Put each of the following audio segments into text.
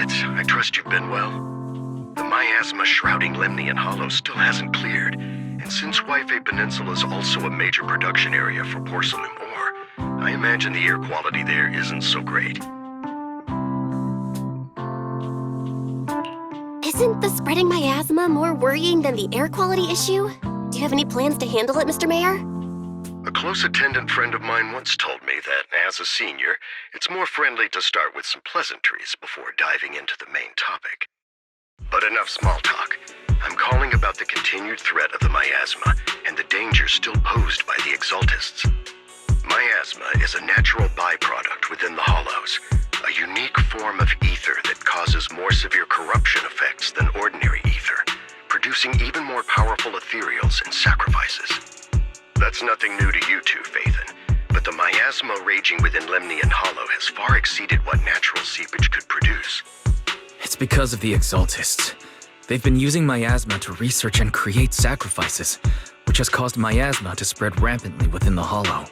Fitz, I trust you've been well. The miasma shrouding Lemnian Hollow still hasn't cleared, and since Wi-Fi Peninsula is also a major production area for porcelain ore, I imagine the air quality there isn't so great. Isn't the spreading miasma more worrying than the air quality issue? Do you have any plans to handle it, Mr. Mayor? A close attendant friend of mine once told me that, as a senior, it's more friendly to start with some pleasantries before diving into the main topic. But enough small talk. I'm calling about the continued threat of the miasma and the danger still posed by the Exaltists. Miasma is a natural byproduct within the Hollows, a unique form of ether that causes more severe corruption effects than ordinary ether, producing even more powerful ethereals and sacrifices. That's nothing new to you two, Phaethon, but the miasma raging within Lemnian Hollow has far exceeded what natural seepage could produce. It's because of the Exaltists. They've been using miasma to research and create sacrifices, which has caused miasma to spread rampantly within the Hollow.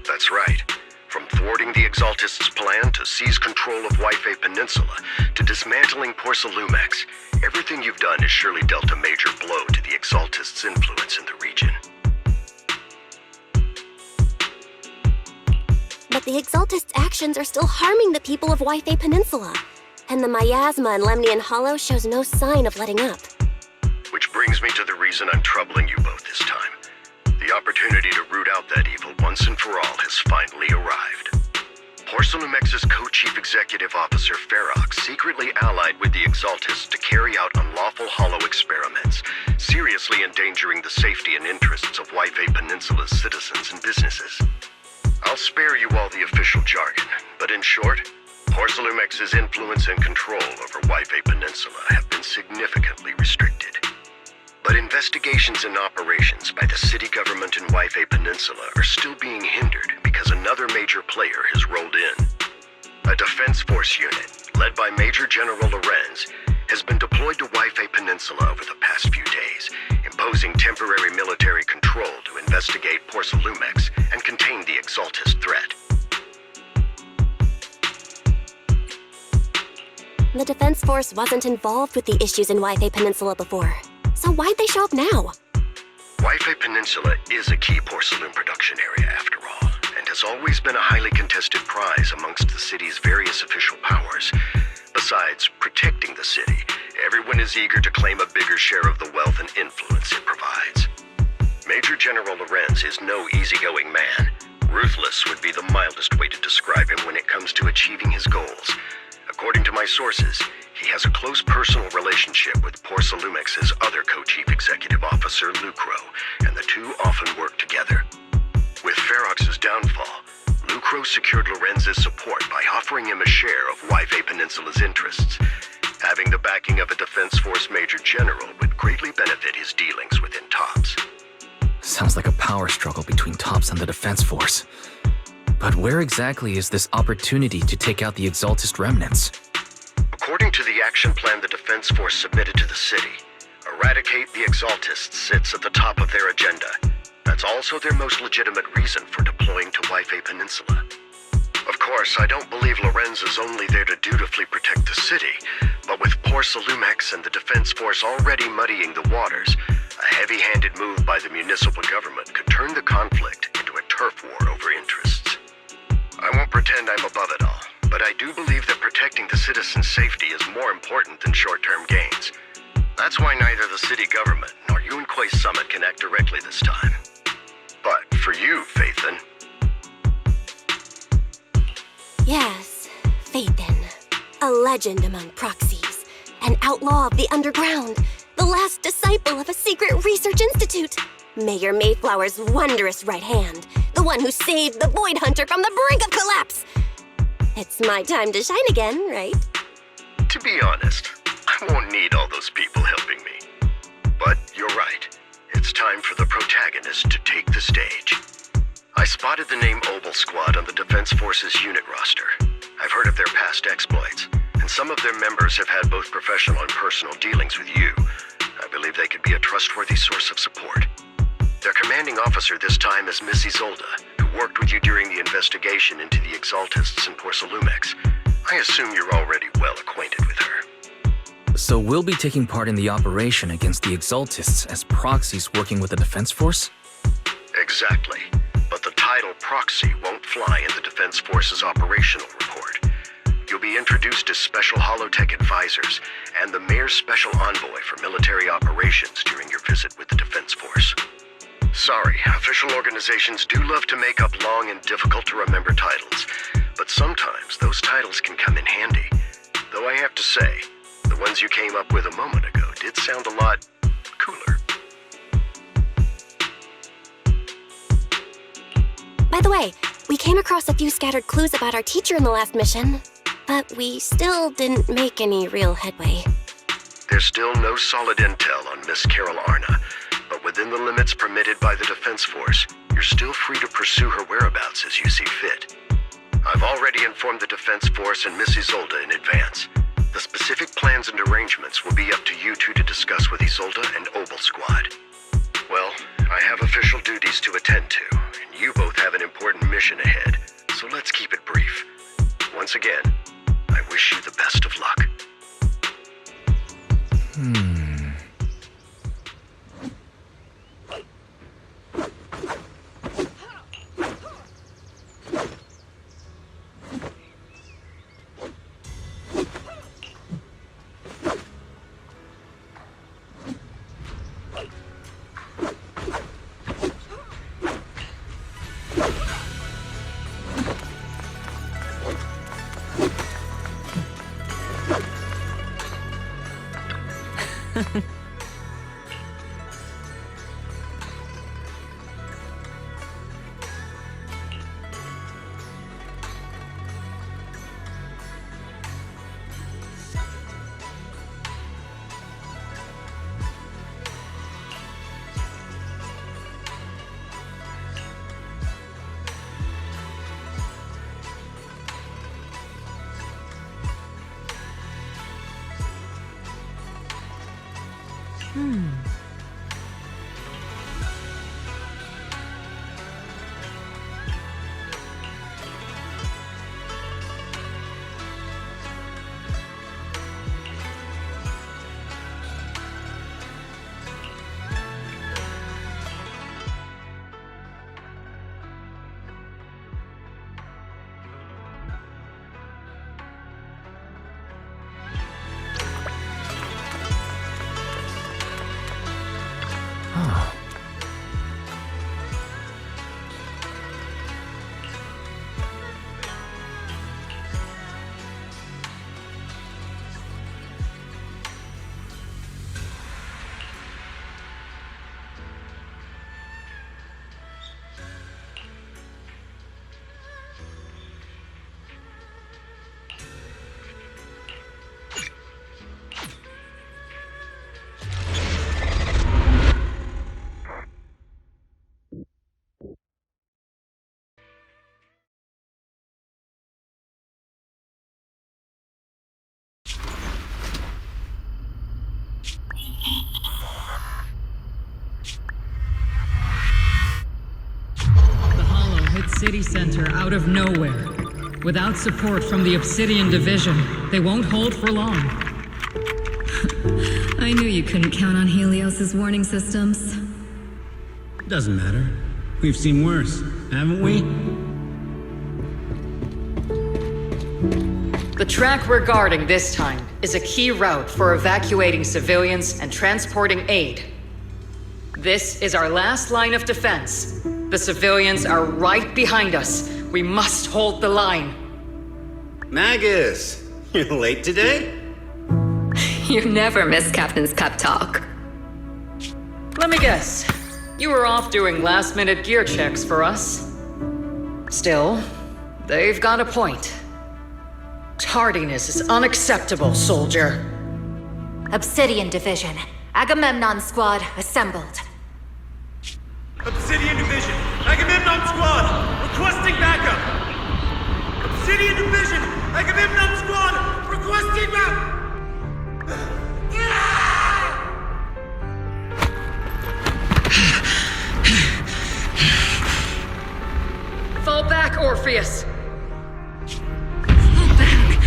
That's right. From thwarting the Exaltists' plan to seize control of Wi-Fi Peninsula to dismantling Porcelumex, everything you've done has surely dealt a major blow to the Exaltists' influence in the region. But the Exaltists' actions are still harming the people of Wi-Fi Peninsula, and the miasma in Lemnian Hollow shows no sign of letting up. Which brings me to the reason I'm troubling you both this time. The opportunity to root out that evil once and for all has finally arrived. Porcelumex's co-chief executive officer Ferox secretly allied with the Exaltists to carry out unlawful hollow experiments, seriously endangering the safety and interests of Wi-Fi Peninsula's citizens and businesses. I'll spare you all the official jargon, but in short, Porcelumex's influence and control over Wi-Fi Peninsula have been significantly restricted. But investigations and operations by the city government in Wi-Fi Peninsula are still being hindered because another major player has rolled in. A defense force unit, led by Major General Lorenz, has been deployed to Wi-Fi Peninsula over the past few days, imposing temporary military control to investigate Porcelumex and contain the Exaltist threat. The Defense Force wasn't involved with the issues in Wi-Fi Peninsula before, so why'd they show up now? Wi-Fi Peninsula is a key porcelain production area after all, and has always been a highly contested prize amongst the city's various official powers. Besides protecting the city, everyone is eager to claim a bigger share of the wealth and influence it provides. Major General Lorenz is no easygoing man. Ruthless would be the mildest way to describe him when it comes to achieving his goals. According to my sources, he has a close personal relationship with Porcelumex's other co-chief executive officer, Lucro, and the two often work together. With Ferox's downfall, Lucro secured Lorenz's support by offering him a share of Wi-Fi Peninsula's interests. Having the backing of a Defense Force Major General would greatly benefit his dealings within TOPS. Sounds like a power struggle between TOPS and the Defense Force. But where exactly is this opportunity to take out the Exaltist remnants? According to the action plan the Defense Force submitted to the city, eradicate the Exaltists sits at the top of their agenda. That's also their most legitimate reason for deploying to Wi-Fi Peninsula. Of course, I don't believe Lorenz is only there to dutifully protect the city, but with Porcelumex and the Defense Force already muddying the waters, a heavy-handed move by the municipal government could turn the conflict into a turf war over interests. I won't pretend I'm above it all, but I do believe that protecting the citizens' safety is more important than short-term gains. That's why neither the city government nor Yunque's summit can act directly this time. But for you, Phaethon... Yes, Phaethon. A legend among proxies. An outlaw of the underground. The last disciple of a secret research institute. Mayor Mayflower's wondrous right hand. The one who saved the Void Hunter from the brink of collapse. It's my time to shine again, right? To be honest, I won't need all those people helping me. But you're right. It's time for the protagonist to take the stage. I spotted the name Obel Squad on the Defense Force's unit roster. I've heard of their past exploits, and some of their members have had both professional and personal dealings with you. I believe they could be a trustworthy source of support. Their commanding officer this time is Miss Isolde, who worked with you during the investigation into the Exaltists and Porcelumex. I assume you're already well acquainted with her. So we'll be taking part in the operation against the Exaltists as proxies working with the Defense Force? Exactly. But the title proxy won't fly in the Defense Force's operational report. You'll be introduced as Special Holotech Advisors and the Mayor's Special Envoy for Military Operations during your visit with the Defense Force. Sorry, official organizations do love to make up long and difficult-to-remember titles, but sometimes those titles can come in handy. Though I have to say, the ones you came up with a moment ago did sound a lot cooler. By the way, we came across a few scattered clues about our teacher in the last mission, but we still didn't make any real headway. There's still no solid intel on Miss Carol Arna, but within the limits permitted by the Defense Force, you're still free to pursue her whereabouts as you see fit. I've already informed the Defense Force and Miss Isolde in advance. The specific plans and arrangements will be up to you two to discuss with Isolde and Obel Squad. Well, I have official duties to attend to, and you both have an important mission ahead, so let's keep it brief. Once again, I wish you the best of luck. City center out of nowhere. Without support from the Obsidian Division, they won't hold for long. I knew you couldn't count on Helios's warning systems. Doesn't matter. We've seen worse, haven't we? The track we're guarding this time is a key route for evacuating civilians and transporting aid. This is our last line of defense. The civilians are right behind us. We must hold the line. Magus, you're late today? You never miss Captain's pep talk. Let me guess. You were off doing last-minute gear checks for us. Still, they've got a point. Tardiness is unacceptable, soldier. Obsidian Division. Agamemnon Squad assembled. Obsidian Division, Agamemnon Squad, requesting backup! Obsidian Division, Agamemnon Squad, requesting backup! Fall back, Orpheus! Fall back!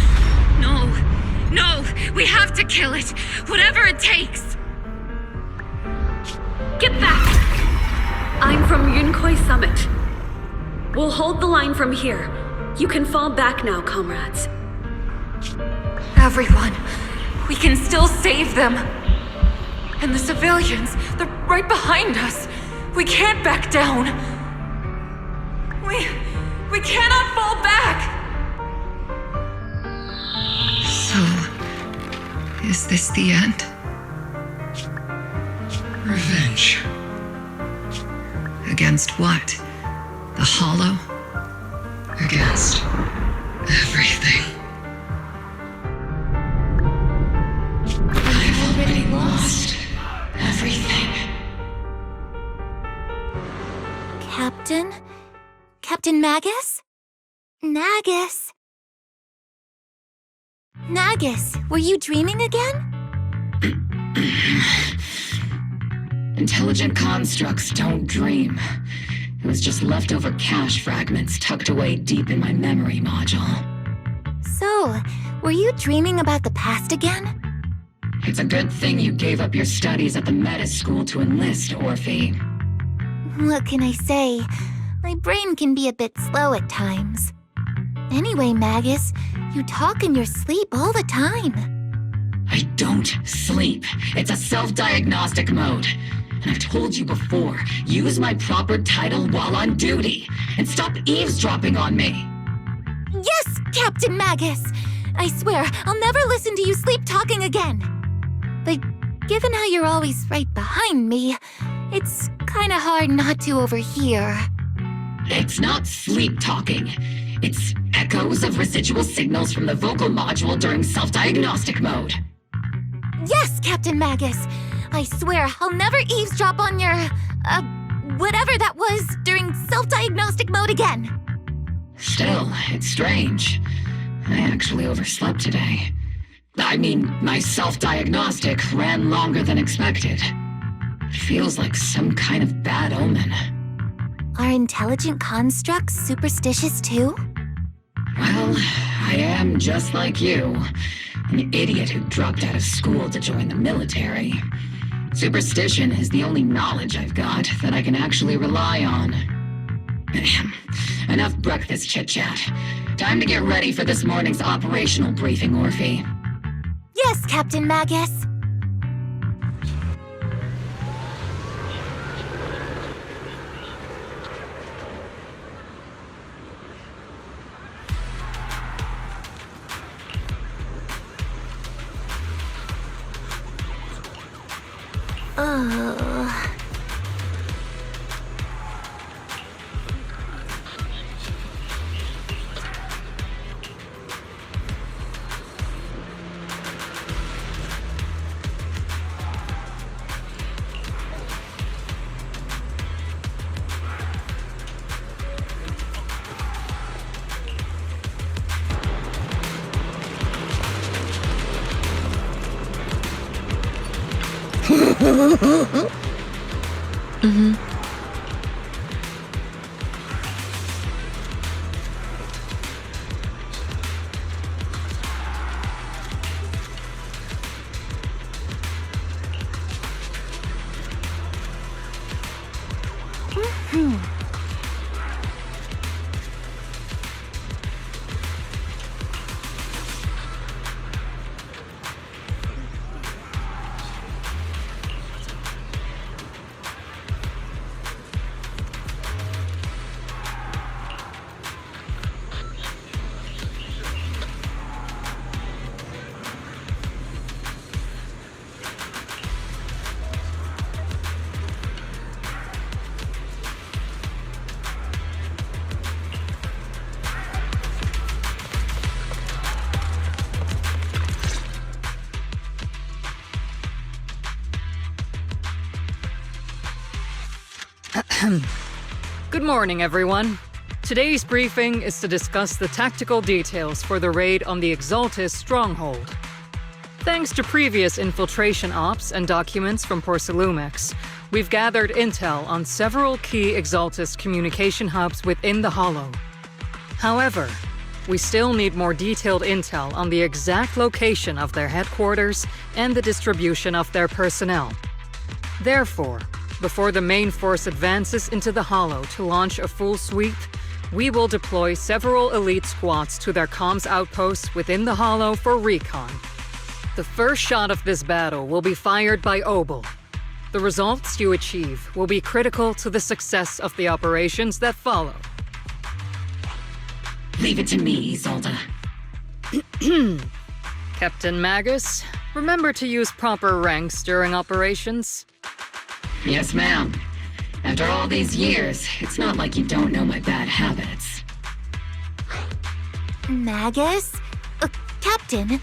We have to kill it, whatever it takes. Get back! I'm from Yunkoi Summit. We'll hold the line from here. You can fall back now, comrades. Everyone, we can still save them. And the civilians, they're right behind us. We can't back down. We cannot fall back! So, is this the end? Revenge. Against what? The Hollow? Against everything. I've already lost everything. Captain? Captain Magus? Nagus? Nagus, were you dreaming again? Intelligent constructs don't dream. It was just leftover cache fragments tucked away deep in my memory module. So, were you dreaming about the past again? It's a good thing you gave up your studies at the meta school to enlist, Orphe. What can I say? My brain can be a bit slow at times. Anyway, Magus, you talk in your sleep all the time. I don't sleep. It's a self-diagnostic mode. And I've told you before, use my proper title while on duty, and stop eavesdropping on me. Yes, Captain Magus! I swear, I'll never listen to you sleep talking again. But given how you're always right behind me, it's kinda hard not to overhear. It's not sleep talking. It's echoes of residual signals from the vocal module during self-diagnostic mode. Yes, Captain Magus! I swear I'll never eavesdrop on your, whatever that was during self-diagnostic mode again. Still, it's strange. I actually overslept today. I mean, my self-diagnostic ran longer than expected. It feels like some kind of bad omen. Are intelligent constructs superstitious too? Well, I am just like you. An idiot who dropped out of school to join the military. Superstition is the only knowledge I've got that I can actually rely on. Enough breakfast chit-chat. Time to get ready for this morning's operational briefing, Orphe. Yes, Captain Magus. Good morning, everyone. Today's briefing is to discuss the tactical details for the raid on the Exaltis stronghold. Thanks to previous infiltration ops and documents from Porcelumex, we've gathered intel on several key Exaltis communication hubs within the Hollow. However, we still need more detailed intel on the exact location of their headquarters and the distribution of their personnel. Therefore, before the main force advances into the Hollow to launch a full sweep, we will deploy several elite squads to their comms outposts within the Hollow for recon. The first shot of this battle will be fired by Obel. The results you achieve will be critical to the success of the operations that follow. Leave it to me, Isolde. Captain Magus, remember to use proper ranks during operations. Yes, ma'am. After all these years, it's not like you don't know my bad habits. Magus? Captain,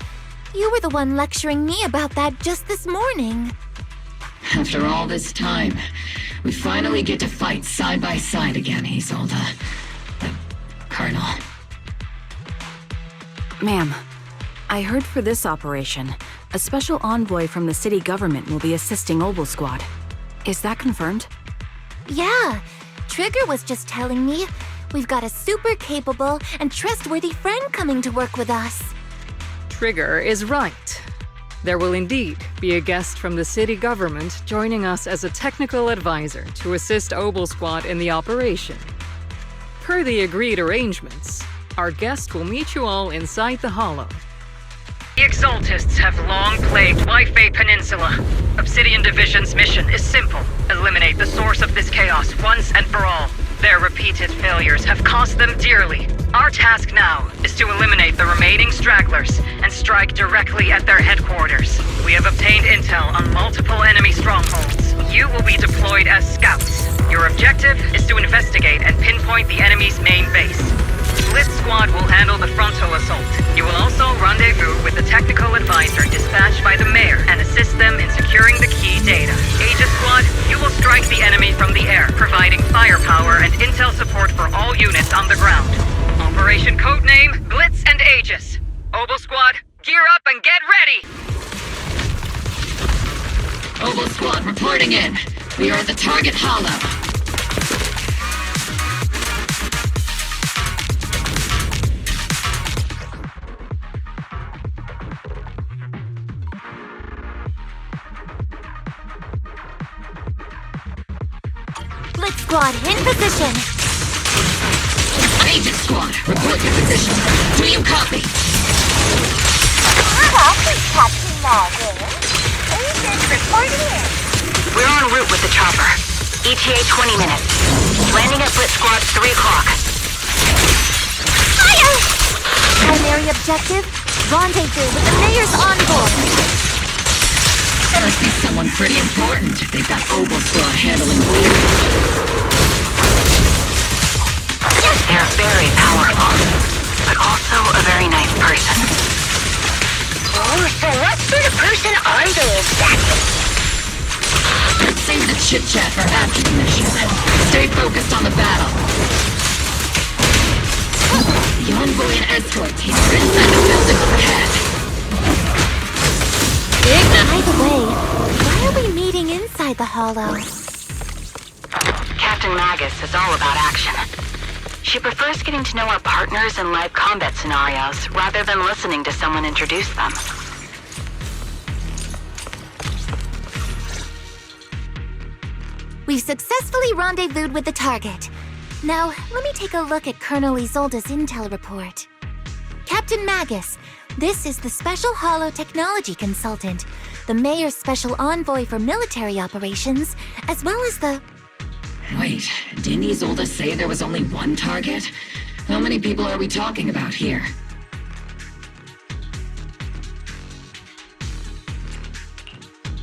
you were the one lecturing me about that just this morning. After all this time, we finally get to fight side by side again, Isolde. Colonel. Ma'am, I heard for this operation, a special envoy from the city government will be assisting Obel Squad. Is that confirmed? Yeah, Trigger was just telling me we've got a super capable and trustworthy friend coming to work with us. Trigger is right. There will indeed be a guest from the city government joining us as a technical advisor to assist Obel Squad in the operation. Per the agreed arrangements, our guest will meet you all inside the Hollow. The Exaltists have long plagued Wi-Fi Peninsula. Obsidian Division's mission is simple. Eliminate the source of this chaos once and for all. Their repeated failures have cost them dearly. Our task now is to eliminate the remaining stragglers and strike directly at their headquarters. We have obtained intel on multiple enemy strongholds. You will be deployed as scouts. Your objective is to investigate and pinpoint the enemy's main base. Blitz Squad will handle the frontal assault. You will also rendezvous with the technical advisor dispatched by the mayor and assist them in securing the key data. Aegis Squad, you will strike the enemy from the air, providing firepower and intel support for all units on the ground. Operation codename Blitz and Aegis. Obel Squad, gear up and get ready! Obel Squad reporting in. We are at the target Hollow. Blitz Squad in position. Agent Squad, report your position. Do you copy? Captain Magus. Agent reporting in. We're en route with the chopper. ETA 20 minutes. Landing at Blitz Squad 3 o'clock. Fire! Primary objective, rendezvous with the mayor's envoy. That must be someone pretty important if they've got Obel Squad handling weird. They're very powerful, but also a very nice person. Oh, so what sort of person are they exactly? Let's save the chit-chat for after the mission. Stay focused on the battle. The envoy and escort team are inside the building overhead. By the way, why are we meeting inside the Hollow? Captain Magus is all about action. She prefers getting to know our partners in live combat scenarios rather than listening to someone introduce them. We've successfully rendezvoused with the target. Now, let me take a look at Colonel Isolde's intel report. Captain Magus, this is the Special Hollow Technology Consultant, the Mayor's Special Envoy for Military Operations, as well as the... Wait, didn't Isolde say there was only one target? How many people are we talking about here?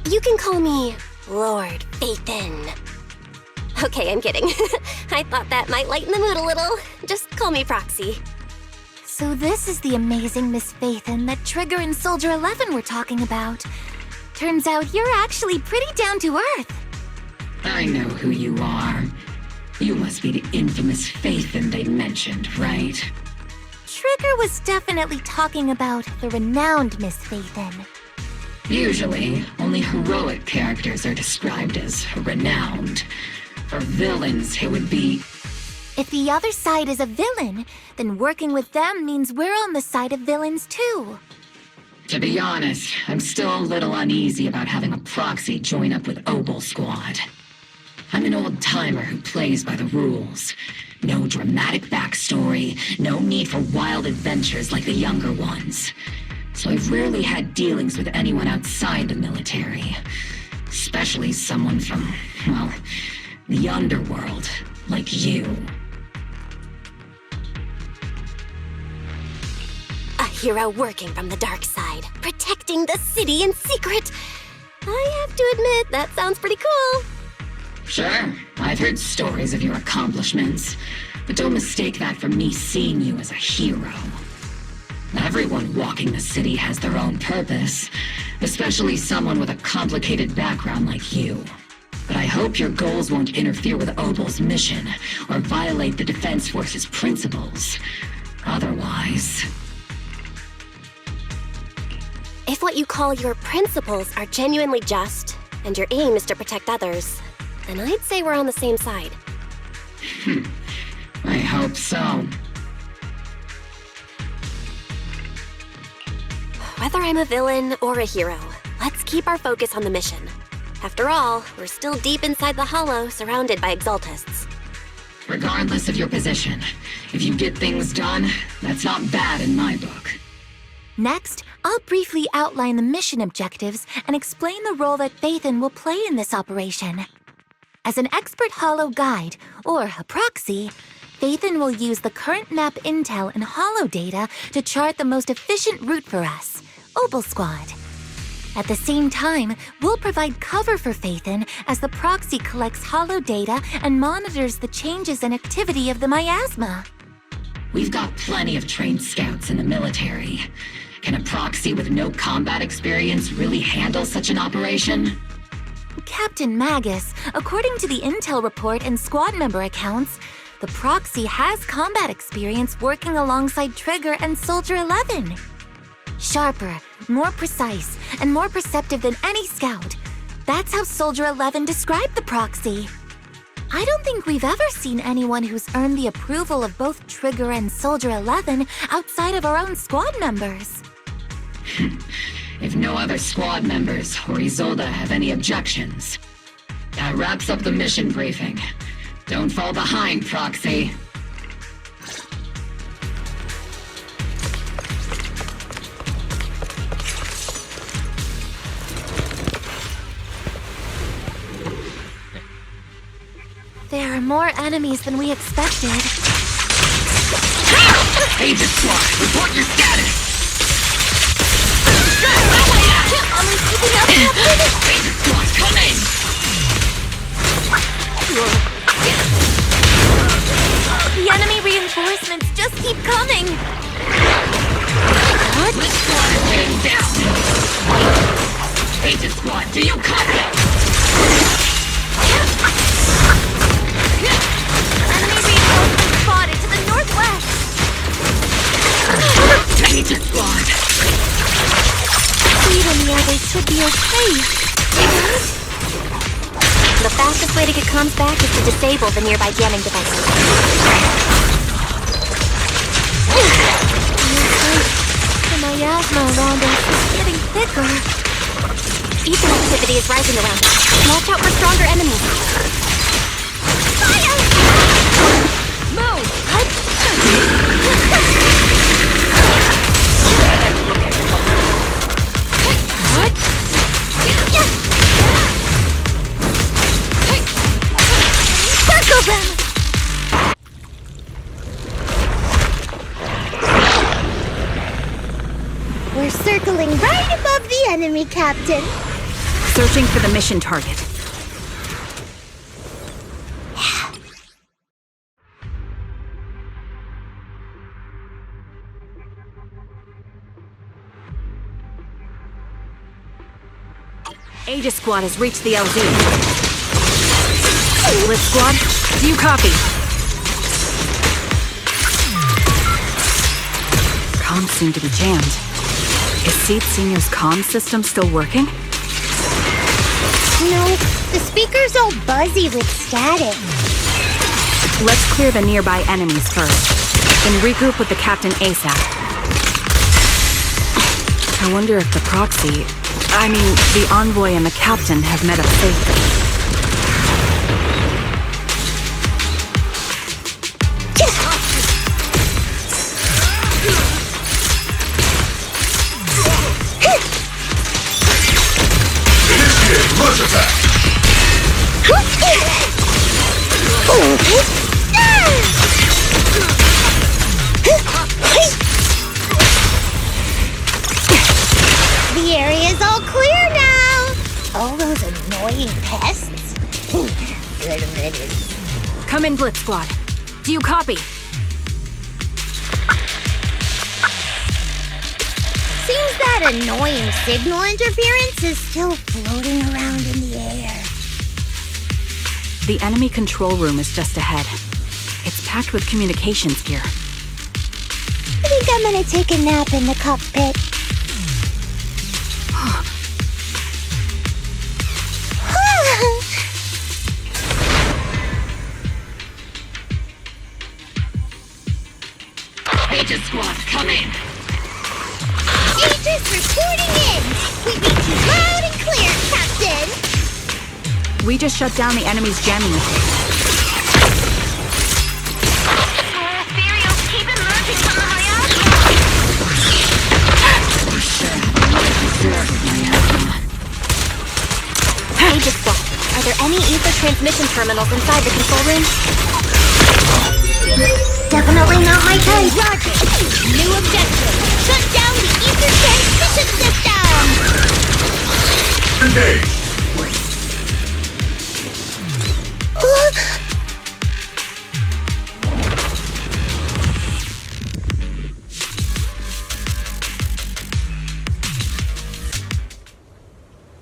You can call me Lord Faithin. Okay, I'm kidding. I thought that might lighten the mood a little. Just call me Proxy. So this is the amazing Miss Faithin that Trigger and Soldier 11 were talking about. Turns out you're actually pretty down to earth. I know who you are. You must be the infamous Faithin they mentioned, right? Trigger was definitely talking about the renowned Miss Faithin. Usually, only heroic characters are described as renowned. For villains, it would be... If the other side is a villain, then working with them means we're on the side of villains too. To be honest, I'm still a little uneasy about having a proxy join up with Obel Squad. I'm an old-timer who plays by the rules. No dramatic backstory, no need for wild adventures like the younger ones. So I've rarely had dealings with anyone outside the military. Especially someone from, well, the underworld, like you. A hero working from the dark side, protecting the city in secret. I have to admit, that sounds pretty cool. Sure, I've heard stories of your accomplishments, but don't mistake that for me seeing you as a hero. Everyone walking the city has their own purpose, especially someone with a complicated background like you. But I hope your goals won't interfere with Obel's mission, or violate the Defense Force's principles. Otherwise... If what you call your principles are genuinely just, and your aim is to protect others, then I'd say we're on the same side. I hope so. Whether I'm a villain or a hero, let's keep our focus on the mission. After all, we're still deep inside the Hollow, surrounded by Exaltists. Regardless of your position, if you get things done, that's not bad in my book. Next, I'll briefly outline the mission objectives and explain the role that Phaethon will play in this operation. As an expert Hollow guide, or a proxy, Phaethon will use the current map intel and Hollow data to chart the most efficient route for us, Obel Squad. At the same time, we'll provide cover for Phaethon as the proxy collects Hollow data and monitors the changes and activity of the miasma. We've got plenty of trained scouts in the military. Can a proxy with no combat experience really handle such an operation? Captain Magus, according to the intel report and squad member accounts, the proxy has combat experience working alongside Trigger and Soldier 11. Sharper, more precise, and more perceptive than any scout. That's how Soldier 11 described the proxy. I don't think we've ever seen anyone who's earned the approval of both Trigger and Soldier 11 outside of our own squad members. If no other squad members or Isolde have any objections, that wraps up the mission briefing. Don't fall behind, Proxy. There are more enemies than we expected. Agent Squad, report your status! Am I keeping up, Captain? Agent Squad, come in! The enemy reinforcements just keep coming! What? This squad is getting down! Agent Squad, do you copy? Enemy reinforcements spotted to the northwest! Agent Squad! Speed and the others should be okay. The fastest way to get comms back is to disable the nearby jamming devices. The miasma around us is getting thicker. Ether activity is rising around us. Watch out for stronger enemies. Fire! Move! What? Circle them! We're circling right above the enemy, Captain. Searching for the mission target. Aegis Squad has reached the LZ. Blitz Squad, do you copy? Comms seem to be jammed. Is Seed Senior's comm system still working? No, the speaker's all buzzy with static. Let's clear the nearby enemies first, then regroup with the captain ASAP. I wonder if the the envoy and the captain have met up safely. Initiate rush attack! The area's all clear now! All those annoying pests? Good riddance. Come in, Blitz Squad. Do you copy? Seems that annoying signal interference is still floating around in the air. The enemy control room is just ahead. It's packed with communications gear. I think I'm gonna take a nap in the cockpit. Aegis Squad, come in. Aegis reporting in! We read you loud and clear, Captain! We just shut down the enemy's jamming machine. Ethereals keep emerging from the miasma! Aegis Squad, are there any ether transmission terminals inside the control room? Definitely not my kind. Roger! New objective! Shut down the ether transmission system! Engage!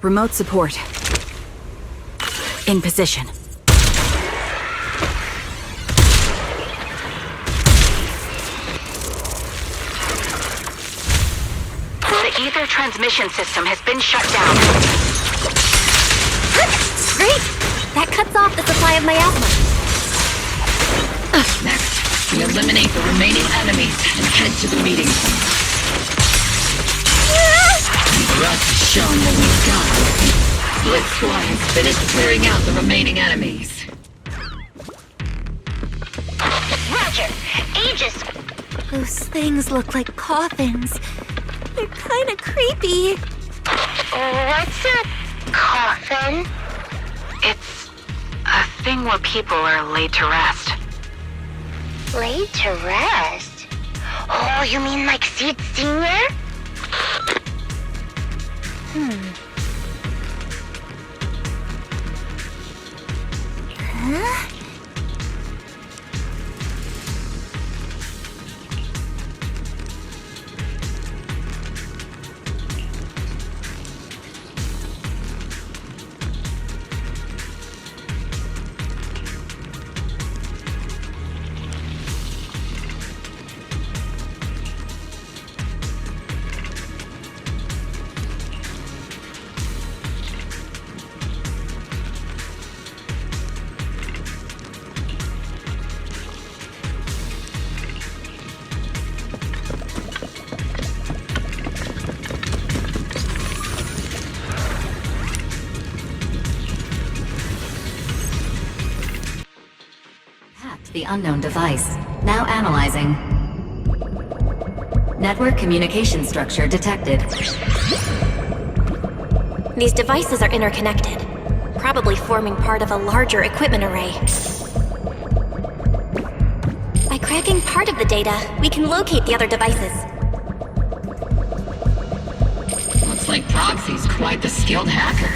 Remote support. In position. The ether transmission system has been shut down. Great! That cuts off the supply of miasma. Next, we eliminate the remaining enemies and head to the meeting point. For us to show what we've got. Blitz Squad has finished clearing out the remaining enemies. Roger! Aegis! Those things look like coffins. They're kinda creepy. What's a coffin? It's a thing where people are laid to rest. Laid to rest? Oh, you mean like Seed Senior? Huh? The unknown device. Now analyzing. Network communication structure detected. These devices are interconnected, probably forming part of a larger equipment array. By cracking part of the data, we can locate the other devices. Looks like Proxy's quite the skilled hacker.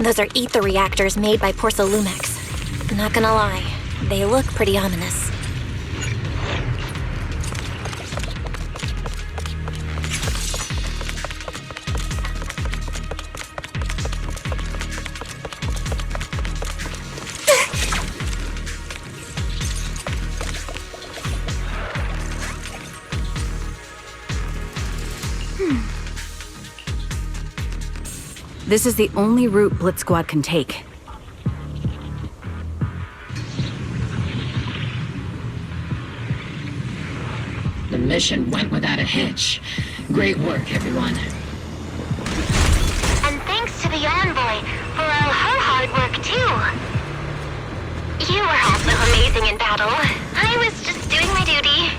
Those are ether reactors made by Porcolumex. Not gonna lie, they look pretty ominous. This is the only route Blitz Squad can take. The mission went without a hitch. Great work, everyone. And thanks to the Envoy for all her hard work, too. You were also amazing in battle. I was just doing my duty.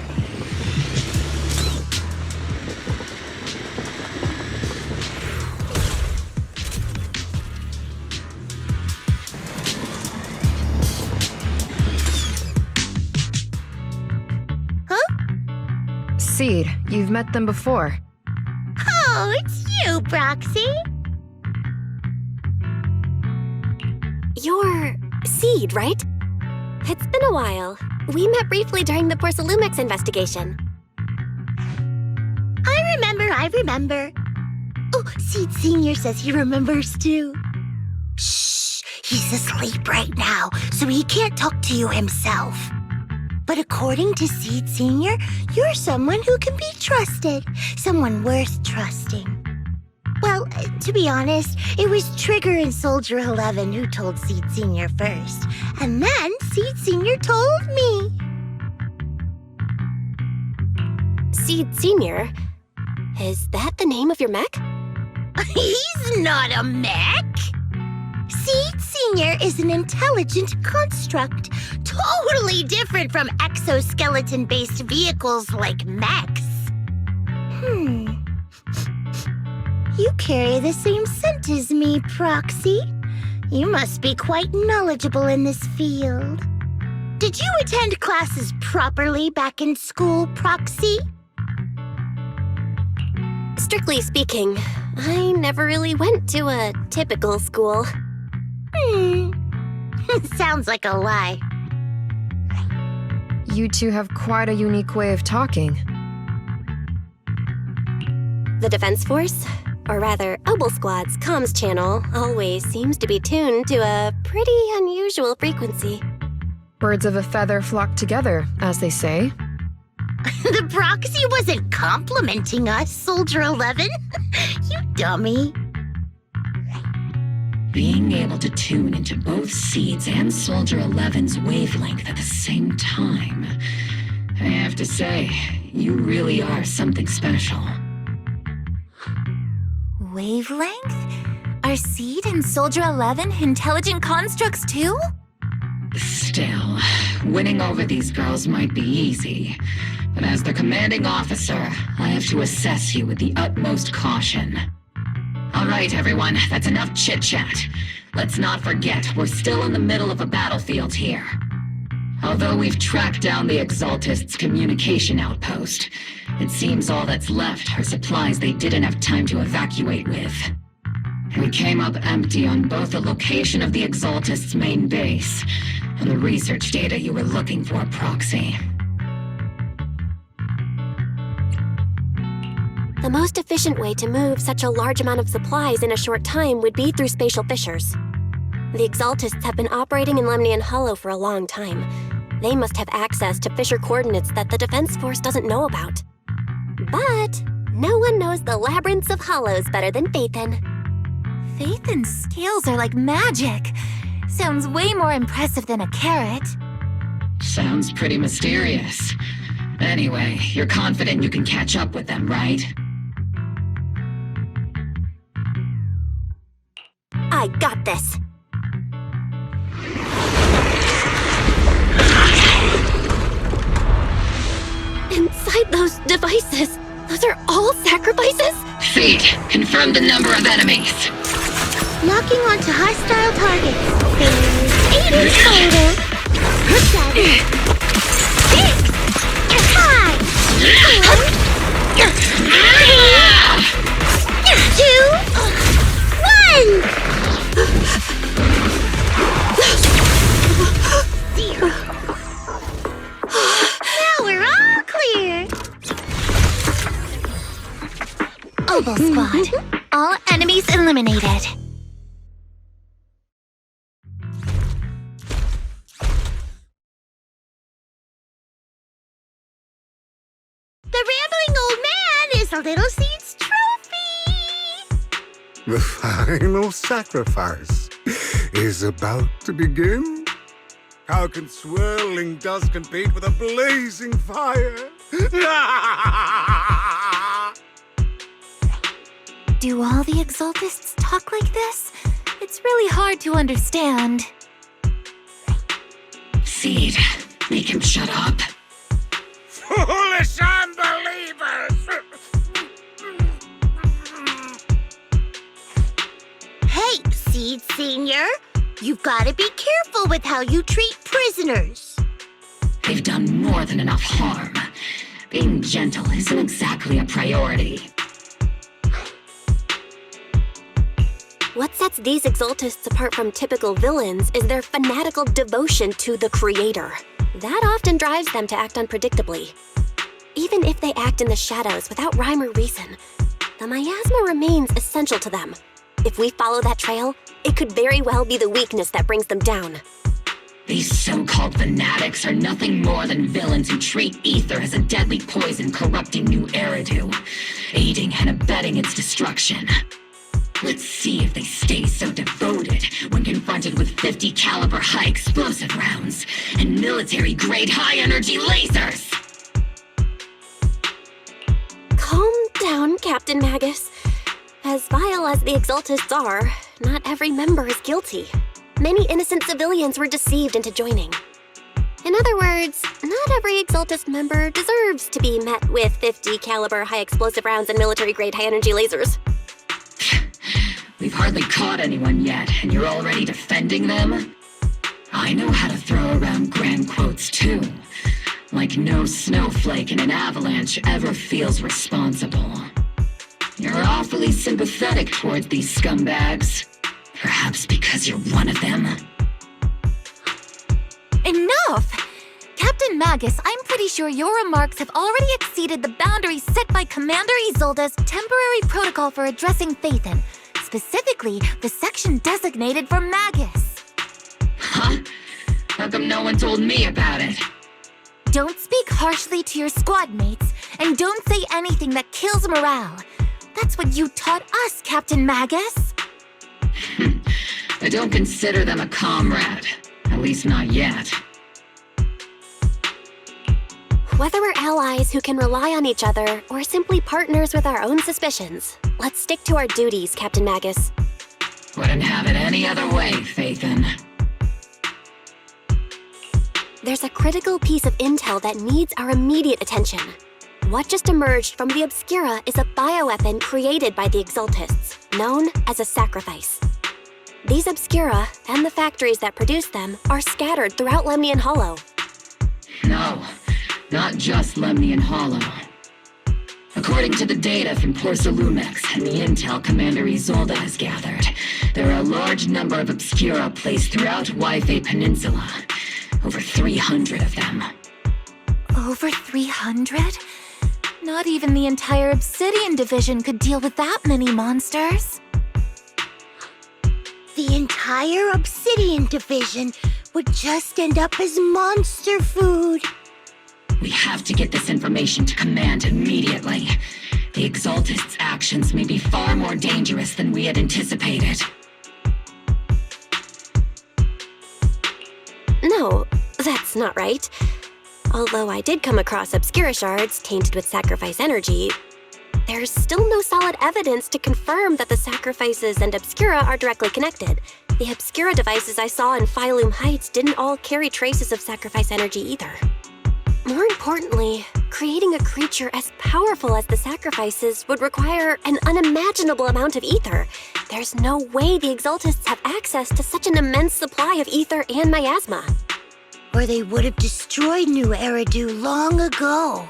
Seed, you've met them before. Oh, it's you, Proxy. You're Seed, right? It's been a while. We met briefly during the Porcolumex investigation. I remember. Oh, Seed Sr. says he remembers too. Shh, he's asleep right now, so he can't talk to you himself. But according to Seed Sr., you're someone who can be trusted. Someone worth trusting. Well, to be honest, it was Trigger and Soldier 11 who told Seed Sr. first. And then Seed Sr. told me. Seed Sr.? Is that the name of your mech? He's not a mech! Seed Sr. is an intelligent construct, totally different from exoskeleton-based vehicles like mechs. You carry the same scent as me, Proxy. You must be quite knowledgeable in this field. Did you attend classes properly back in school, Proxy? Strictly speaking, I never really went to a typical school. Sounds like a lie. You two have quite a unique way of talking. The Defense Force, or rather, Obel Squad's comms channel, always seems to be tuned to a pretty unusual frequency. Birds of a feather flock together, as they say. The Proxy wasn't complimenting us, Soldier 11. You dummy. Being able to tune into both Seed's and Soldier 11's wavelength at the same time. I have to say, you really are something special. Wavelength? Are Seed and Soldier 11 intelligent constructs too? Still, winning over these girls might be easy. But as their commanding officer, I have to assess you with the utmost caution. All right, everyone, that's enough chit-chat. Let's not forget, we're still in the middle of a battlefield here. Although we've tracked down the Exaltists' communication outpost, it seems all that's left are supplies they didn't have time to evacuate with. We came up empty on both the location of the Exaltists' main base and the research data you were looking for, Proxy. The most efficient way to move such a large amount of supplies in a short time would be through spatial fissures. The Exaltists have been operating in Lemnian Hollow for a long time. They must have access to fissure coordinates that the Defense Force doesn't know about. But no one knows the labyrinths of hollows better than Phaethon. Phaethon's scales are like magic. Sounds way more impressive than a carrot. Sounds pretty mysterious. Anyway, you're confident you can catch up with them, right? I got this. Inside those devices, those are all sacrifices? Seed, confirm the number of enemies. Locking onto hostile targets. There's 8 in total. 7, 6, 5, 4, 3, 2, 1. Little Seed's trophy! The final sacrifice is about to begin. How can swirling dust compete with a blazing fire? Do all the Exaltists talk like this? It's really hard to understand. Seed, make him shut up. Foolish unbelievers! Hey, Seed Senior, you've got to be careful with how you treat prisoners. They've done more than enough harm. Being gentle isn't exactly a priority. What sets these Exaltists apart from typical villains is their fanatical devotion to the Creator. That often drives them to act unpredictably. Even if they act in the shadows without rhyme or reason, the miasma remains essential to them. If we follow that trail, it could very well be the weakness that brings them down. These so-called fanatics are nothing more than villains who treat ether as a deadly poison corrupting new Eridu, aiding and abetting its destruction. Let's see if they stay so devoted when confronted with 50 caliber high explosive rounds and military-grade high-energy lasers! Calm down, Captain Magus. As vile as the Exaltists are, not every member is guilty. Many innocent civilians were deceived into joining. In other words, not every Exaltist member deserves to be met with 50 caliber high explosive rounds and military-grade high-energy lasers. We've hardly caught anyone yet, and you're already defending them? I know how to throw around grand quotes too. Like no snowflake in an avalanche ever feels responsible. You're awfully sympathetic towards these scumbags. Perhaps because you're one of them. Enough! Captain Magus, I'm pretty sure your remarks have already exceeded the boundaries set by Commander Isolde's temporary protocol for addressing Phaethon. Specifically, the section designated for Magus. Huh? How come no one told me about it? Don't speak harshly to your squad mates, and don't say anything that kills morale. That's what you taught us, Captain Magus. I don't consider them a comrade. At least not yet. Whether we're allies who can rely on each other, or simply partners with our own suspicions, let's stick to our duties, Captain Magus. Wouldn't have it any other way, Phaethon. There's a critical piece of intel that needs our immediate attention. What just emerged from the Obscura is a bioweapon created by the Exaltists, known as a sacrifice. These Obscura, and the factories that produce them, are scattered throughout Lemnian Hollow. No, not just Lemnian Hollow. According to the data from Porsalumex and the intel Commander Isolde has gathered, there are a large number of Obscura placed throughout Waifei Peninsula. Over 300 of them. Over 300? Not even the entire Obsidian Division could deal with that many monsters. The entire Obsidian Division would just end up as monster food. We have to get this information to Command immediately. The Exaltists' actions may be far more dangerous than we had anticipated. No, that's not right. Although I did come across Obscura shards tainted with sacrifice energy, there's still no solid evidence to confirm that the sacrifices and Obscura are directly connected. The Obscura devices I saw in Phylum Heights didn't all carry traces of sacrifice energy either. More importantly, creating a creature as powerful as the sacrifices would require an unimaginable amount of ether. There's no way the Exaltists have access to such an immense supply of ether and miasma. Or they would have destroyed New Eridu long ago.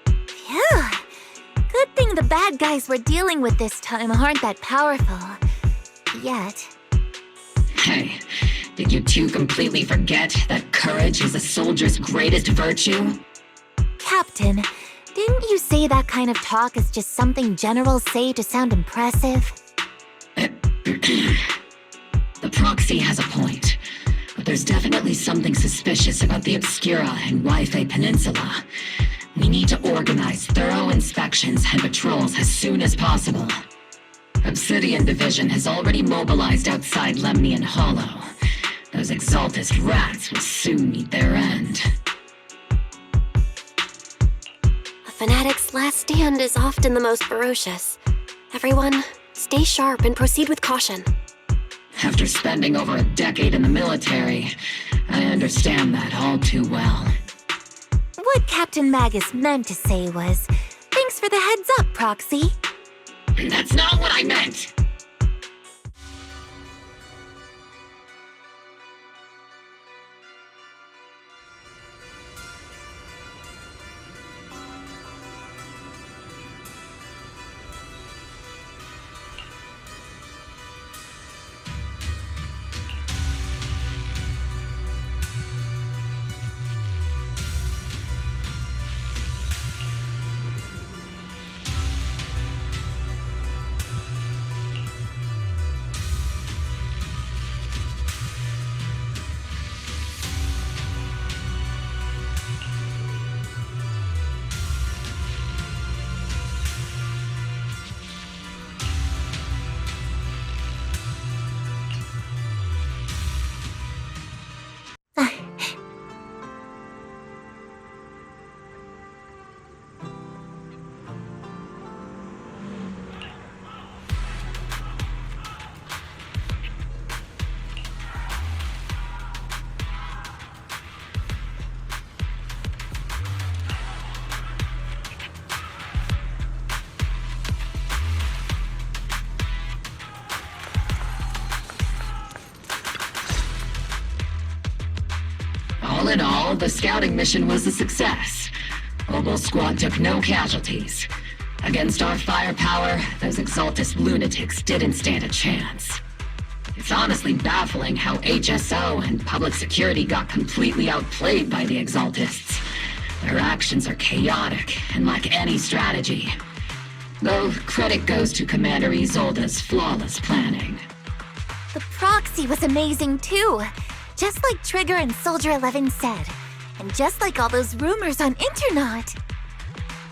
Phew. Good thing the bad guys we're dealing with this time aren't that powerful. Yet. Hey, did you two completely forget that courage is a soldier's greatest virtue? Captain, didn't you say that kind of talk is just something generals say to sound impressive? The proxy has a point. But there's definitely something suspicious about the Obscura and Waifei Peninsula. We need to organize thorough inspections and patrols as soon as possible. Obsidian Division has already mobilized outside Lemnian Hollow. Those Exaltist rats will soon meet their end. A fanatic's last stand is often the most ferocious. Everyone, stay sharp and proceed with caution. After spending over a decade in the military, I understand that all too well. What Captain Magus meant to say was, thanks for the heads up, Proxy. That's not what I meant! All in all, the scouting mission was a success. Obel Squad took no casualties. Against our firepower, those Exaltist lunatics didn't stand a chance. It's honestly baffling how HSO and public security got completely outplayed by the Exaltists. Their actions are chaotic and lack any strategy. Though credit goes to Commander Isolde's flawless planning. The Proxy was amazing too. Just like Trigger and Soldier 11 said. And just like all those rumors on Internet.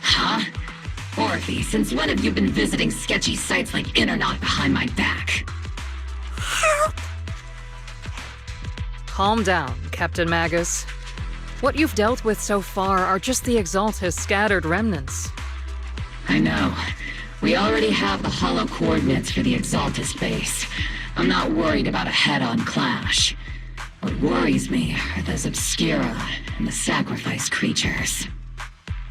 Huh? Orphe, since when have you been visiting sketchy sites like Internet behind my back? Help! Calm down, Captain Magus. What you've dealt with so far are just the Exaltist scattered remnants. I know. We already have the hollow coordinates for the Exaltist base. I'm not worried about a head-on clash. What worries me are those Obscura and the sacrifice creatures.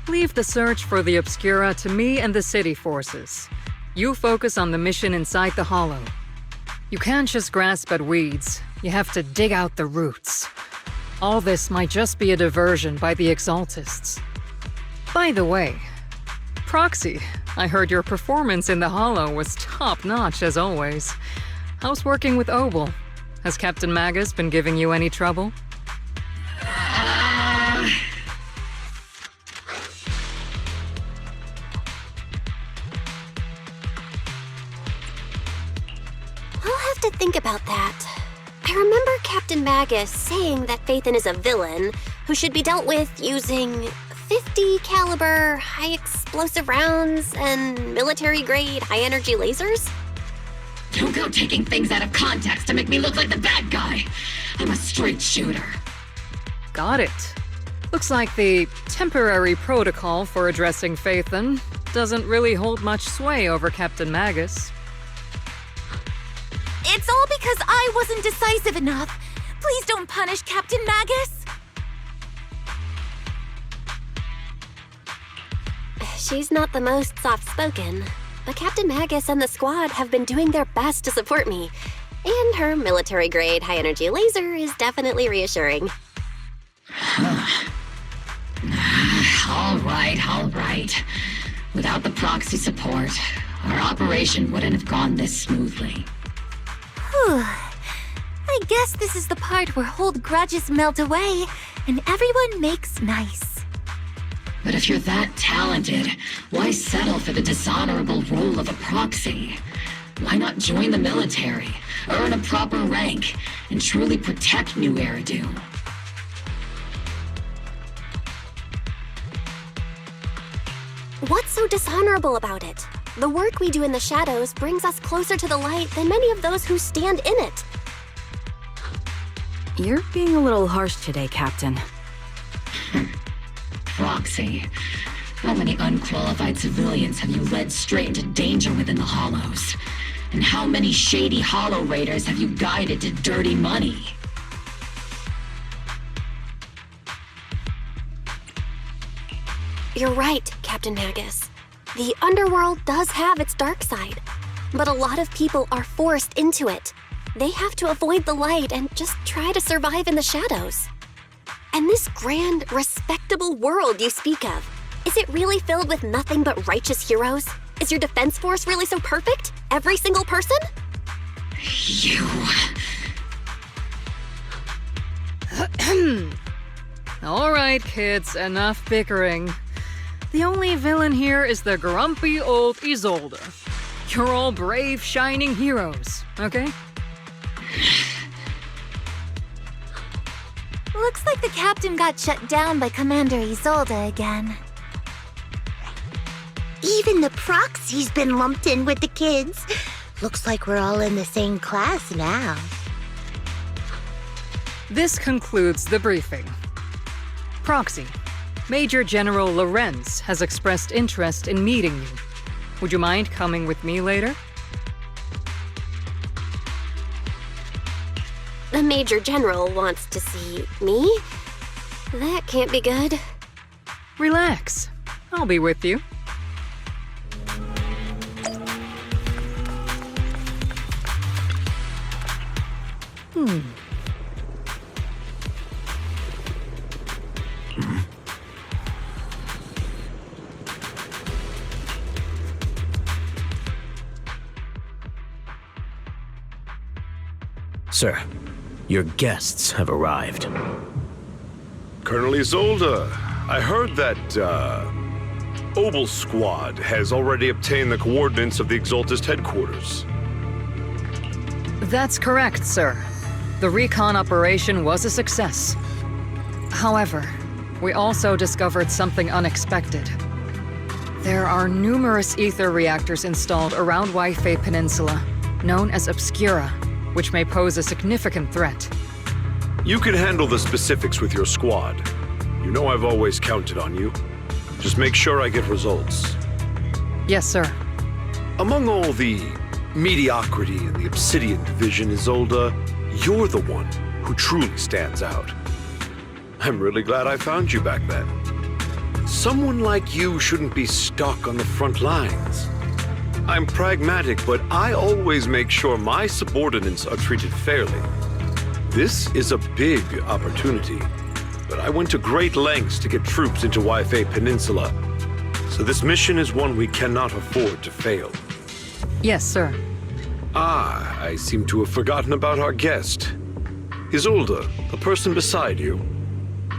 Leave the search for the Obscura to me and the city forces. You focus on the mission inside the Hollow. You can't just grasp at weeds. You have to dig out the roots. All this might just be a diversion by the Exaltists. By the way, Proxy, I heard your performance in the Hollow was top-notch as always. How's working with Obel? Has Captain Magus been giving you any trouble? I'll have to think about that. I remember Captain Magus saying that Phaethon is a villain who should be dealt with using 50 caliber high explosive rounds and military-grade high-energy lasers? Don't go taking things out of context to make me look like the bad guy. I'm a straight shooter. Got it. Looks like the temporary protocol for addressing Phaethon doesn't really hold much sway over Captain Magus. It's all because I wasn't decisive enough. Please don't punish Captain Magus. She's not the most soft-spoken, but Captain Magus and the squad have been doing their best to support me. And her military-grade high-energy laser is definitely reassuring. All right. Without the proxy support, our operation wouldn't have gone this smoothly. Whew. I guess this is the part where old grudges melt away and everyone makes nice. But if you're that talented, why settle for the dishonorable role of a proxy? Why not join the military, earn a proper rank, and truly protect New Eridu? so dishonorable about it? The work we do in the shadows brings us closer to the light than many of those who stand in it. You're being a little harsh today, Captain. Proxy. How many unqualified civilians have you led straight into danger within the Hollows? And how many shady Hollow Raiders have you guided to dirty money? You're right, Captain Magus. The underworld does have its dark side, but a lot of people are forced into it. They have to avoid the light and just try to survive in the shadows. And this grand, respectable world you speak of, is it really filled with nothing but righteous heroes? Is your defense force really so perfect? Every single person? You... All right, kids, enough bickering. The only villain here is the grumpy old Isolde. You're all brave, shining heroes, okay? Looks like the captain got shut down by Commander Isolde again. Even the proxy's been lumped in with the kids. Looks like we're all in the same class now. This concludes the briefing. Proxy, Major General Lorenz has expressed interest in meeting you. Would you mind coming with me later? The Major General wants to see me? That can't be good. Relax. I'll be with you. Sir, your guests have arrived. Colonel Isolde, I heard that, Obel Squad has already obtained the coordinates of the Exaltist headquarters. That's correct, sir. The recon operation was a success. However, we also discovered something unexpected. There are numerous ether reactors installed around Waifei Peninsula, known as Obscura, which may pose a significant threat. You can handle the specifics with your squad. You know I've always counted on you. Just make sure I get results. Yes, sir. Among all the mediocrity in the Obsidian Division, Isolde, you're the one who truly stands out. I'm really glad I found you back then. Someone like you shouldn't be stuck on the front lines. I'm pragmatic, but I always make sure my subordinates are treated fairly. This is a big opportunity, but I went to great lengths to get troops into Waifei Peninsula. So this mission is one we cannot afford to fail. Yes, sir. Ah, I seem to have forgotten about our guest. Isolde, the person beside you.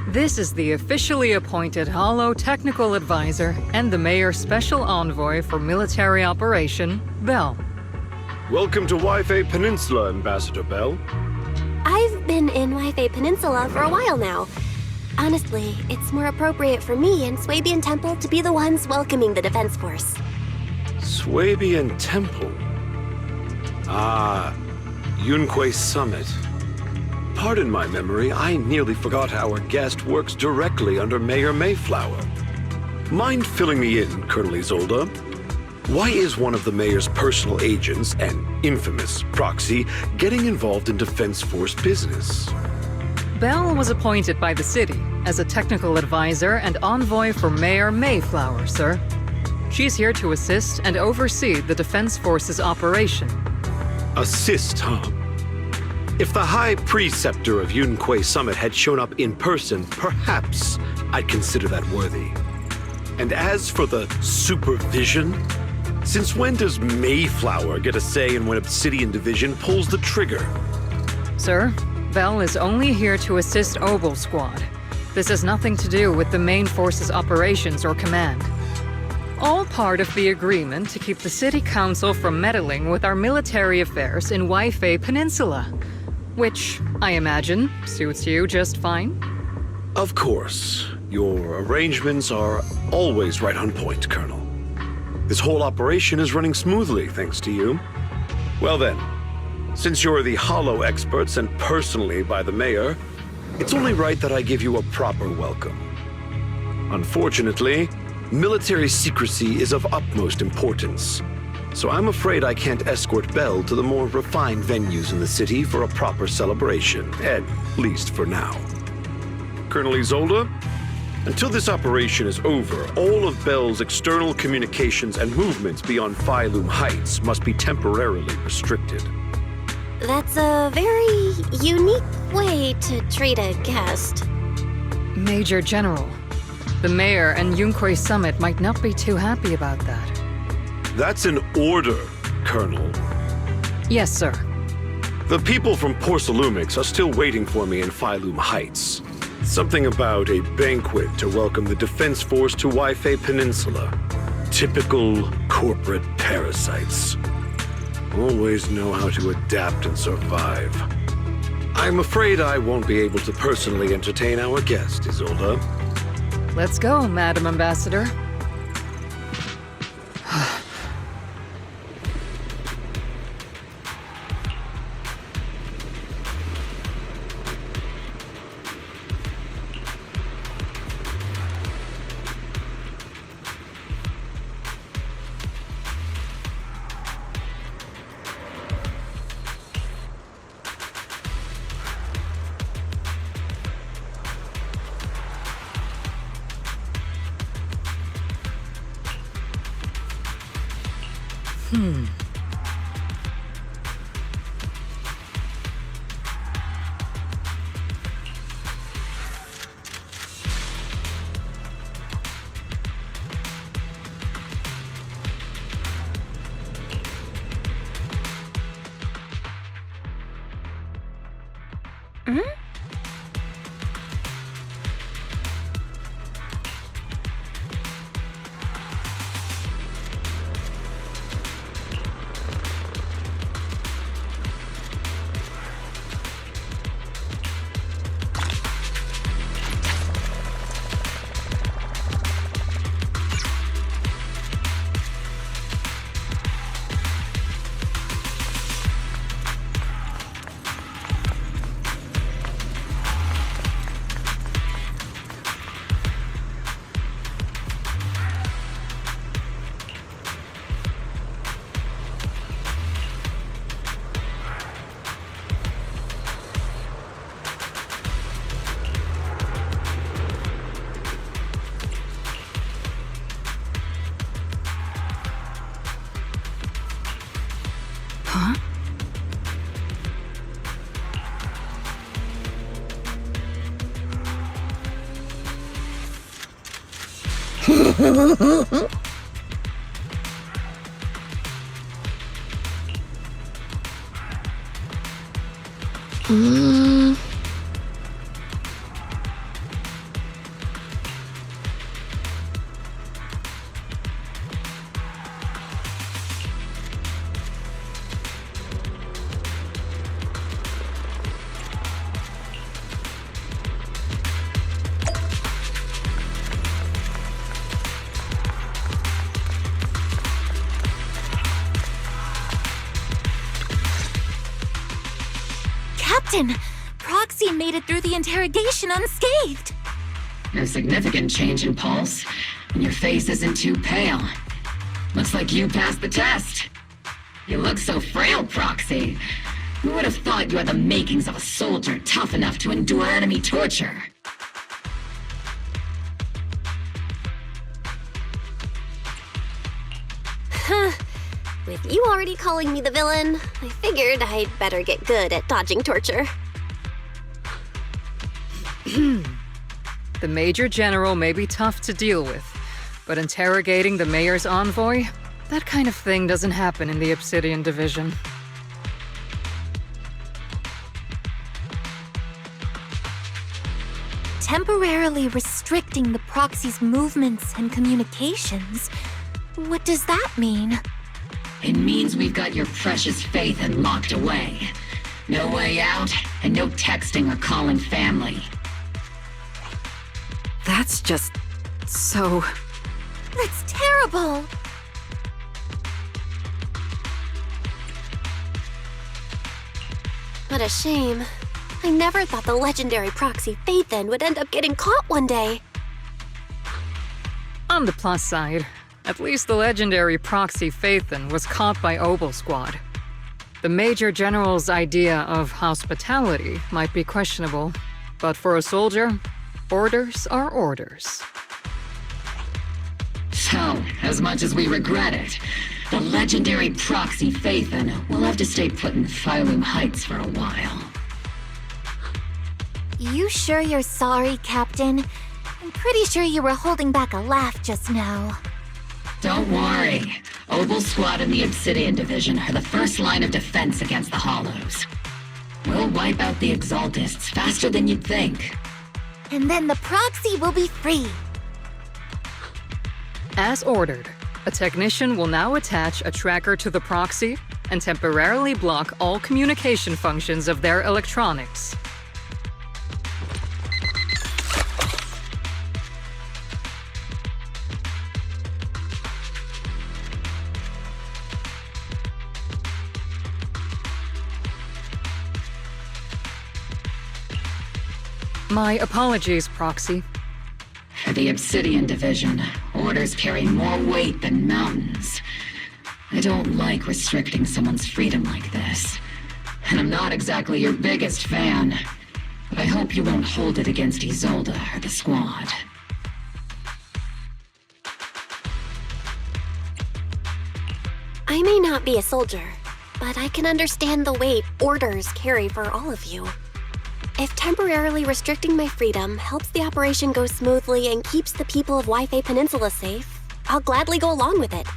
This is the officially appointed Hollow Technical Advisor and the Mayor's Special Envoy for Military Operation, Bell. Welcome to Waifei Peninsula, Ambassador Bell. I've been in Waifei Peninsula for a while now. Honestly, it's more appropriate for me and Swabian Temple to be the ones welcoming the Defense Force. Swabian Temple? Ah, Yunquei Summit. Pardon my memory, I nearly forgot our guest works directly under Mayor Mayflower. Mind filling me in, Colonel Isolde? Why is one of the mayor's personal agents, an infamous proxy, getting involved in Defense Force business? Bell was appointed by the city as a technical advisor and envoy for Mayor Mayflower, sir. She's here to assist and oversee the Defense Force's operation. Assist, huh? If the High Preceptor of Yunquei Summit had shown up in person, perhaps I'd consider that worthy. And as for the supervision, since when does Mayflower get a say in when Obsidian Division pulls the trigger? Sir, Bell is only here to assist Obel Squad. This has nothing to do with the main force's operations or command. All part of the agreement to keep the City Council from meddling with our military affairs in Waifei Peninsula. Which, I imagine, suits you just fine? Of course. Your arrangements are always right on point, Colonel. This whole operation is running smoothly, thanks to you. Well then, since you're the holo experts and personally by the mayor, it's only right that I give you a proper welcome. Unfortunately, military secrecy is of utmost importance, so I'm afraid I can't escort Belle to the more refined venues in the city for a proper celebration, at least for now. Colonel Isolde, until this operation is over, all of Belle's external communications and movements beyond Phylum Heights must be temporarily restricted. That's a very unique way to treat a guest. Major General, the mayor and Yunkoi Summit might not be too happy about that. That's an order, Colonel. Yes, sir. The people from Porcelumix are still waiting for me in Phylum Heights. Something about a banquet to welcome the Defense Force to Waifei Peninsula. Typical corporate parasites. Always know how to adapt and survive. I'm afraid I won't be able to personally entertain our guest, Isolde. Let's go, Madam Ambassador. Captain, Proxy made it through the interrogation unscathed. No significant change in pulse, and your face isn't too pale. Looks like you passed the test. You look so frail, Proxy. Who would have thought you had the makings of a soldier tough enough to endure enemy torture? With you already calling me the villain, I figured I'd better get good at dodging torture. The Major General may be tough to deal with, but interrogating the Mayor's envoy? That kind of thing doesn't happen in the Obsidian Division. Temporarily restricting the Proxy's movements and communications? What does that mean? It means we've got your precious faith locked away. No way out, and no texting or calling family. That's just so... That's terrible! What a shame. I never thought the legendary proxy Phaethon would end up getting caught one day. On the plus side, at least the legendary proxy Phaethon was caught by Obel Squad. The Major General's idea of hospitality might be questionable, but for a soldier, orders are orders. So, as much as we regret it, the legendary proxy Phaethon will have to stay put in Phylum Heights for a while. You sure you're sorry, Captain? I'm pretty sure you were holding back a laugh just now. Don't worry. Obel Squad and the Obsidian Division are the first line of defense against the Hollows. We'll wipe out the Exaltists faster than you'd think. And then the proxy will be free. As ordered, a technician will now attach a tracker to the proxy and temporarily block all communication functions of their electronics. My apologies, Proxy. For the Obsidian Division, orders carry more weight than mountains. I don't like restricting someone's freedom like this. And I'm not exactly your biggest fan. But I hope you won't hold it against Isolde or the Squad. I may not be a soldier, but I can understand the weight orders carry for all of you. If temporarily restricting my freedom helps the operation go smoothly and keeps the people of Wi-Fi Peninsula safe, I'll gladly go along with it.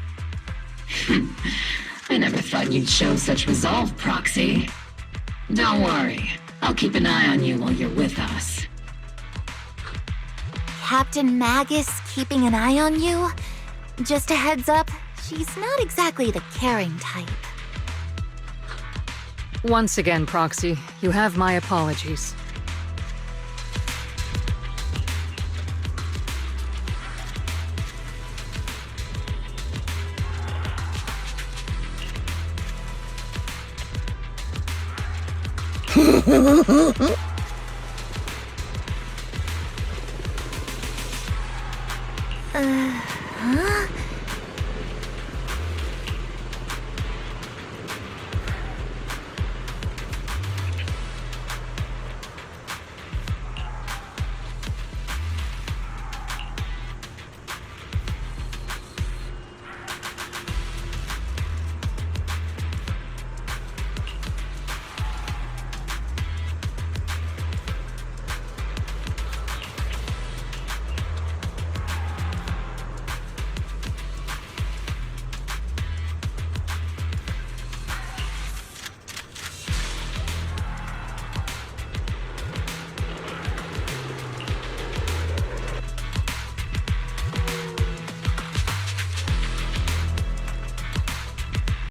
I never thought you'd show such resolve, Proxy. Don't worry. I'll keep an eye on you while you're with us. Captain Magus keeping an eye on you? Just a heads up, she's not exactly the caring type. Once again, Proxy, you have my apologies.